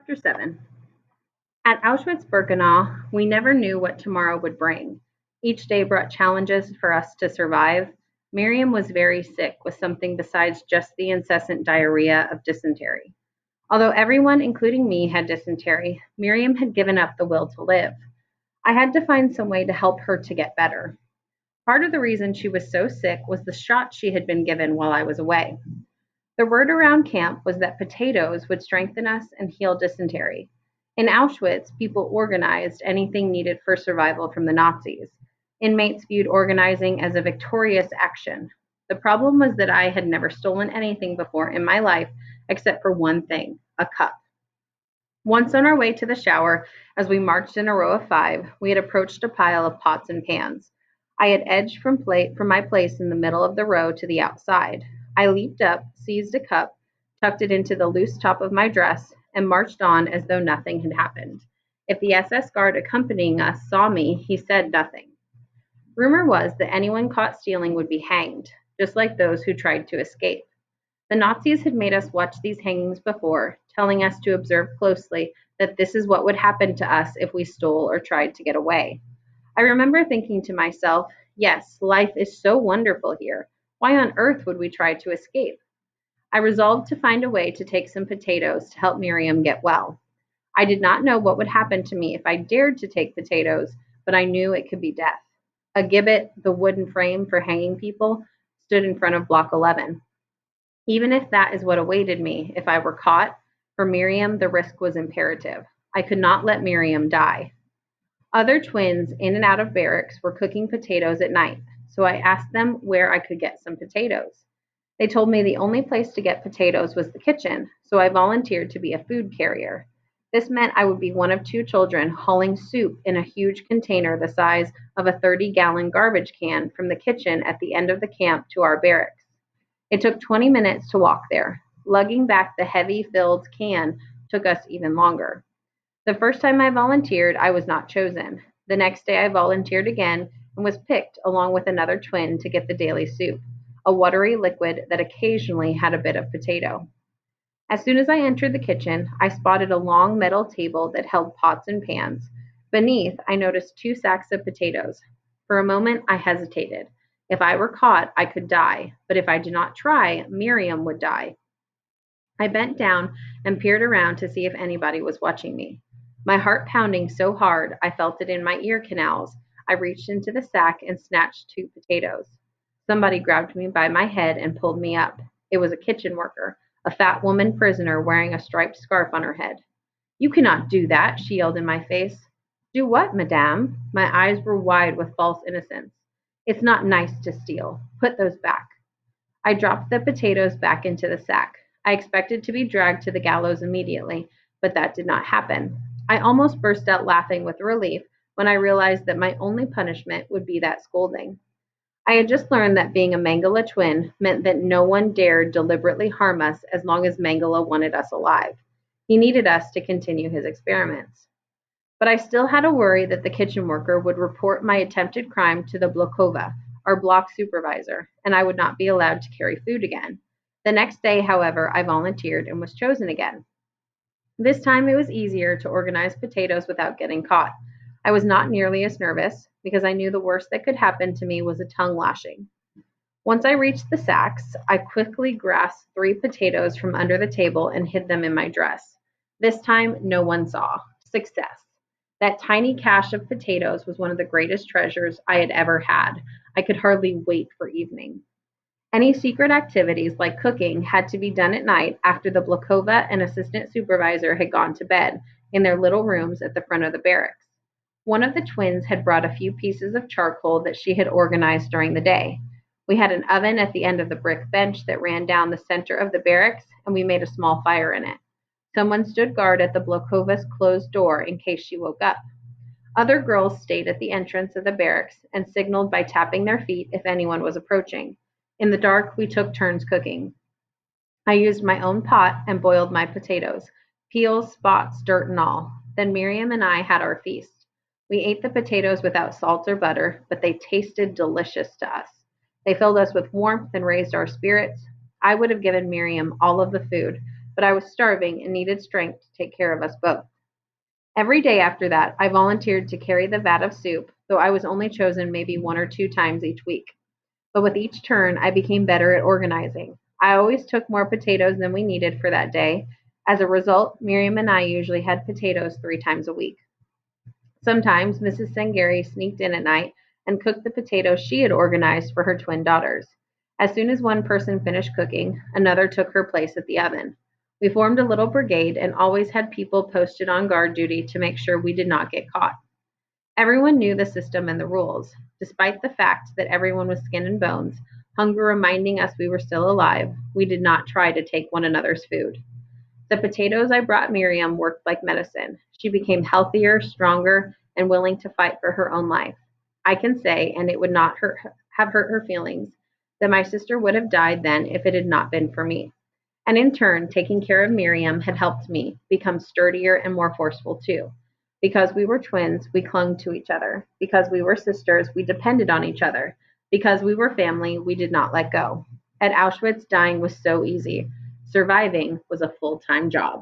Chapter 7. At Auschwitz Birkenau, we never knew what tomorrow would bring. Each day brought challenges for us to survive. Miriam was very sick with something besides just the incessant diarrhea of dysentery. Although everyone, including me, had dysentery, Miriam had given up the will to live. I had to find some way to help her to get better. Part of the reason she was so sick was the shot she had been given while I was away. The word around camp was that potatoes would strengthen us and heal dysentery. In Auschwitz, people organized anything needed for survival from the Nazis. Inmates viewed organizing as a victorious action. The problem was that I had never stolen anything before in my life except for one thing, a cup. Once on our way to the shower, as we marched in a row of five, we had approached a pile of pots and pans. I had edged from my place in the middle of the row to the outside. I leaped up, seized a cup, tucked it into the loose top of my dress, and marched on as though nothing had happened. If the SS guard accompanying us saw me, he said nothing. Rumor was that anyone caught stealing would be hanged, just like those who tried to escape. The Nazis had made us watch these hangings before, telling us to observe closely that this is what would happen to us if we stole or tried to get away. I remember thinking to myself, yes, life is so wonderful here. Why on earth would we try to escape? I resolved to find a way to take some potatoes to help Miriam get well. I did not know what would happen to me if I dared to take potatoes, but I knew it could be death. A gibbet, the wooden frame for hanging people, stood in front of Block 11. Even if that is what awaited me, if I were caught, for Miriam the risk was imperative. I could not let Miriam die. Other twins in and out of barracks were cooking potatoes at night, so I asked them where I could get some potatoes. They told me the only place to get potatoes was the kitchen, so I volunteered to be a food carrier. This meant I would be one of two children hauling soup in a huge container the size of a 30-gallon garbage can from the kitchen at the end of the camp to our barracks. It took 20 minutes to walk there. Lugging back the heavy filled can took us even longer. The first time I volunteered, I was not chosen. The next day, I volunteered again and was picked along with another twin to get the daily soup, a watery liquid that occasionally had a bit of potato. As soon as I entered the kitchen, I spotted a long metal table that held pots and pans. Beneath, I noticed two sacks of potatoes. For a moment, I hesitated. If I were caught, I could die, but if I did not try, Miriam would die. I bent down and peered around to see if anybody was watching me. My heart pounding so hard I felt it in my ear canals, I reached into the sack and snatched two potatoes. Somebody grabbed me by my head and pulled me up. It was a kitchen worker, a fat woman prisoner wearing a striped scarf on her head. You cannot do that, she yelled in my face. Do what, madame? My eyes were wide with false innocence. It's not nice to steal. Put those back. I dropped the potatoes back into the sack. I expected to be dragged to the gallows immediately, but that did not happen. I almost burst out laughing with relief when I realized that my only punishment would be that scolding. I had just learned that being a Mangala twin meant that no one dared deliberately harm us as long as Mangala wanted us alive. He needed us to continue his experiments. But I still had a worry that the kitchen worker would report my attempted crime to the Blokova, our block supervisor, and I would not be allowed to carry food again. The next day, however, I volunteered and was chosen again. This time it was easier to organize potatoes without getting caught. I was not nearly as nervous because I knew the worst that could happen to me was a tongue lashing. Once I reached the sacks, I quickly grasped three potatoes from under the table and hid them in my dress. This time, no one saw. Success. That tiny cache of potatoes was one of the greatest treasures I had ever had. I could hardly wait for evening. Any secret activities like cooking had to be done at night after the Blokova and assistant supervisor had gone to bed in their little rooms at the front of the barracks. One of the twins had brought a few pieces of charcoal that she had organized during the day. We had an oven at the end of the brick bench that ran down the center of the barracks, and we made a small fire in it. Someone stood guard at the Blokova's closed door in case she woke up. Other girls stayed at the entrance of the barracks and signaled by tapping their feet if anyone was approaching. In the dark, we took turns cooking. I used my own pot and boiled my potatoes, peels, spots, dirt, and all. Then Miriam and I had our feast. We ate the potatoes without salt or butter, but they tasted delicious to us. They filled us with warmth and raised our spirits. I would have given Miriam all of the food, but I was starving and needed strength to take care of us both. Every day after that, I volunteered to carry the vat of soup, though I was only chosen maybe 1 or 2 times each week. But with each turn, I became better at organizing. I always took more potatoes than we needed for that day. As a result, Miriam and I usually had potatoes 3 times a week. Sometimes Mrs. Sangari sneaked in at night and cooked the potatoes she had organized for her twin daughters. As soon as one person finished cooking, another took her place at the oven. We formed a little brigade and always had people posted on guard duty to make sure we did not get caught. Everyone knew the system and the rules. Despite the fact that everyone was skin and bones, hunger reminding us we were still alive, we did not try to take one another's food. The potatoes I brought Miriam worked like medicine. She became healthier, stronger, and willing to fight for her own life. I can say, and it would not have hurt her feelings, that my sister would have died then if it had not been for me. And in turn, taking care of Miriam had helped me become sturdier and more forceful too. Because we were twins, we clung to each other. Because we were sisters, we depended on each other. Because we were family, we did not let go. At Auschwitz, dying was so easy. Surviving was a full time job.